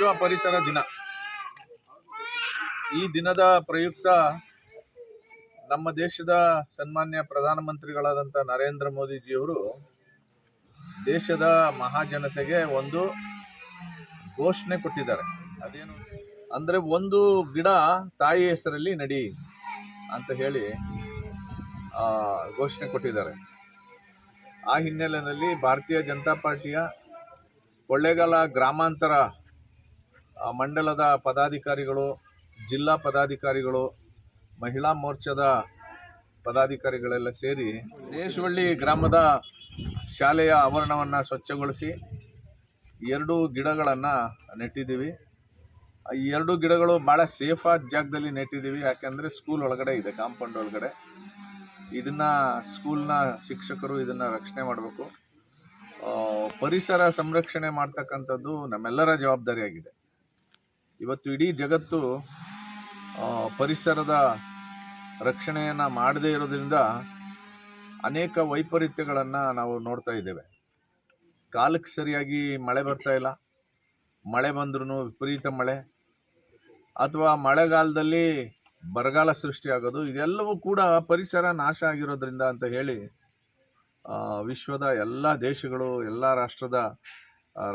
ವಿಶ್ವ ಪರಿಸರ ದಿನ. ಈ ದಿನದ ಪ್ರಯುಕ್ತ ನಮ್ಮ ದೇಶದ ಸನ್ಮಾನ್ಯ ಪ್ರಧಾನಮಂತ್ರಿಗಳಾದಂಥ ನರೇಂದ್ರ ಮೋದಿಜಿಯವರು ದೇಶದ ಮಹಾಜನತೆಗೆ ಒಂದು ಘೋಷಣೆ ಕೊಟ್ಟಿದ್ದಾರೆ. ಅದೇನು ಅಂದರೆ, ಒಂದು ಗಿಡ ತಾಯಿ ಹೆಸರಲ್ಲಿ ನಡಿ ಅಂತ ಹೇಳಿ ಘೋಷಣೆ ಕೊಟ್ಟಿದ್ದಾರೆ. ಆ ಹಿನ್ನೆಲೆಯಲ್ಲಿ ಭಾರತೀಯ ಜನತಾ ಪಾರ್ಟಿಯ ಕೊಳ್ಳೇಗಾಲ ಗ್ರಾಮಾಂತರ ಮಂಡಲದ ಪದಾಧಿಕಾರಿಗಳು, ಜಿಲ್ಲಾ ಪದಾಧಿಕಾರಿಗಳು, ಮಹಿಳಾ ಮೋರ್ಚಾದ ಪದಾಧಿಕಾರಿಗಳೆಲ್ಲ ಸೇರಿ ದೇಶವಳ್ಳಿ ಗ್ರಾಮದ ಶಾಲೆಯ ಆವರಣವನ್ನು ಸ್ವಚ್ಛಗೊಳಿಸಿ 2 ಗಿಡಗಳನ್ನು ನೆಟ್ಟಿದ್ದೀವಿ. ಈ 2 ಗಿಡಗಳು ಭಾಳ ಸೇಫಾದ ಜಾಗದಲ್ಲಿ ನೆಟ್ಟಿದ್ದೀವಿ. ಯಾಕೆಂದರೆ ಸ್ಕೂಲ್ ಒಳಗಡೆ ಇದೆ, ಕಾಂಪೌಂಡ್ ಒಳಗಡೆ. ಇದನ್ನು ಸ್ಕೂಲ್ನ ಶಿಕ್ಷಕರು ಇದನ್ನು ರಕ್ಷಣೆ ಮಾಡಬೇಕು. ಪರಿಸರ ಸಂರಕ್ಷಣೆ ಮಾಡ್ತಕ್ಕಂಥದ್ದು ನಮ್ಮೆಲ್ಲರ ಜವಾಬ್ದಾರಿಯಾಗಿದೆ. ಇವತ್ತು ಇಡೀ ಜಗತ್ತು ಪರಿಸರದ ರಕ್ಷಣೆಯನ್ನು ಮಾಡದೇ ಇರೋದ್ರಿಂದ ಅನೇಕ ವೈಪರೀತ್ಯಗಳನ್ನು ನಾವು ನೋಡ್ತಾ ಇದ್ದೇವೆ. ಕಾಲಕ್ಕೆ ಸರಿಯಾಗಿ ಮಳೆ ಬರ್ತಾ ಇಲ್ಲ, ಮಳೆ ಬಂದ್ರೂ ವಿಪರೀತ ಮಳೆ, ಅಥವಾ ಮಳೆಗಾಲದಲ್ಲಿ ಬರಗಾಲ ಸೃಷ್ಟಿಯಾಗೋದು, ಇದೆಲ್ಲವೂ ಕೂಡ ಪರಿಸರ ನಾಶ ಆಗಿರೋದ್ರಿಂದ ಅಂತ ಹೇಳಿ ವಿಶ್ವದ ಎಲ್ಲ ದೇಶಗಳು, ಎಲ್ಲ ರಾಷ್ಟ್ರದ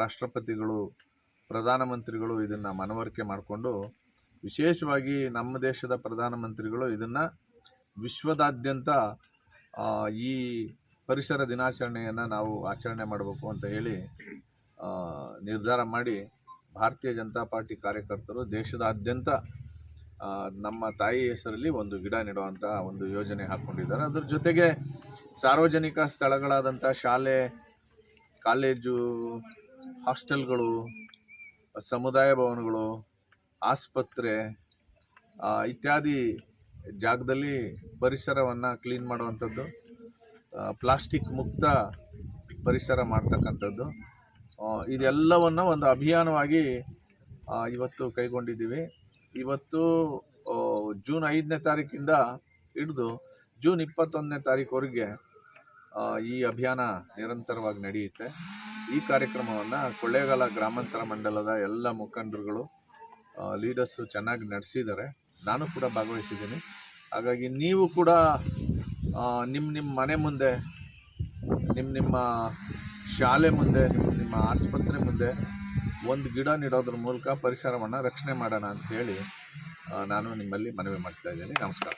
ರಾಷ್ಟ್ರಪತಿಗಳು, ಪ್ರಧಾನಮಂತ್ರಿಗಳು ಇದನ್ನು ಮನವರಿಕೆ ಮಾಡಿಕೊಂಡು, ವಿಶೇಷವಾಗಿ ನಮ್ಮ ದೇಶದ ಪ್ರಧಾನಮಂತ್ರಿಗಳು ಇದನ್ನು ವಿಶ್ವದಾದ್ಯಂತ ಈ ಪರಿಸರ ದಿನಾಚರಣೆಯನ್ನು ನಾವು ಆಚರಣೆ ಮಾಡಬೇಕು ಅಂತ ಹೇಳಿ ನಿರ್ಧಾರ ಮಾಡಿ, ಭಾರತೀಯ ಜನತಾ ಪಾರ್ಟಿ ಕಾರ್ಯಕರ್ತರು ದೇಶದಾದ್ಯಂತ ನಮ್ಮ ತಾಯಿ ಹೆಸರಲ್ಲಿ ಒಂದು ಗಿಡ ನೆಡುವಂಥ ಒಂದು ಯೋಜನೆ ಹಾಕ್ಕೊಂಡಿದ್ದಾರೆ. ಅದ್ರ ಜೊತೆಗೆ ಸಾರ್ವಜನಿಕ ಸ್ಥಳಗಳಾದಂಥ ಶಾಲೆ, ಕಾಲೇಜು, ಹಾಸ್ಟೆಲ್ಗಳು, ಸಮುದಾಯ ಭವನಗಳು, ಆಸ್ಪತ್ರೆ ಇತ್ಯಾದಿ ಜಾಗದಲ್ಲಿ ಪರಿಸರವನ್ನು ಕ್ಲೀನ್ ಮಾಡುವಂಥದ್ದು, ಪ್ಲಾಸ್ಟಿಕ್ ಮುಕ್ತ ಪರಿಸರ ಮಾಡ್ತಕ್ಕಂಥದ್ದು, ಇದೆಲ್ಲವನ್ನು ಒಂದು ಅಭಿಯಾನವಾಗಿ ಇವತ್ತು ಕೈಗೊಂಡಿದ್ದೀವಿ. ಇವತ್ತು ಜೂನ್ 5ನೇ ತಾರೀಕಿಂದ ಹಿಡಿದು ಜೂನ್ 21ನೇ ತಾರೀಕುವರೆಗೆ ಈ ಅಭಿಯಾನ ನಿರಂತರವಾಗಿ ನಡೆಯುತ್ತೆ. ಈ ಕಾರ್ಯಕ್ರಮವನ್ನು ಕೊಳ್ಳೇಗಾಲ ಗ್ರಾಮಾಂತರ ಮಂಡಲದ ಎಲ್ಲ ಮುಖಂಡರುಗಳು, ಲೀಡರ್ಸು ಚೆನ್ನಾಗಿ ನಡೆಸಿದ್ದಾರೆ. ನಾನು ಕೂಡ ಭಾಗವಹಿಸಿದ್ದೀನಿ. ಹಾಗಾಗಿ ನೀವು ಕೂಡ ನಿಮ್ಮ ಮನೆ ಮುಂದೆ, ನಿಮ್ಮ ಶಾಲೆ ಮುಂದೆ, ನಿಮ್ಮ ಆಸ್ಪತ್ರೆ ಮುಂದೆ ಒಂದು ಗಿಡ ನೆಡೋದ್ರ ಮೂಲಕ ಪರಿಸರವನ್ನು ರಕ್ಷಣೆ ಮಾಡೋಣ ಅಂತ ಹೇಳಿ ನಾನು ನಿಮ್ಮಲ್ಲಿ ಮನವಿ ಮಾಡ್ತಾ ಇದ್ದೀನಿ. ನಮಸ್ಕಾರ.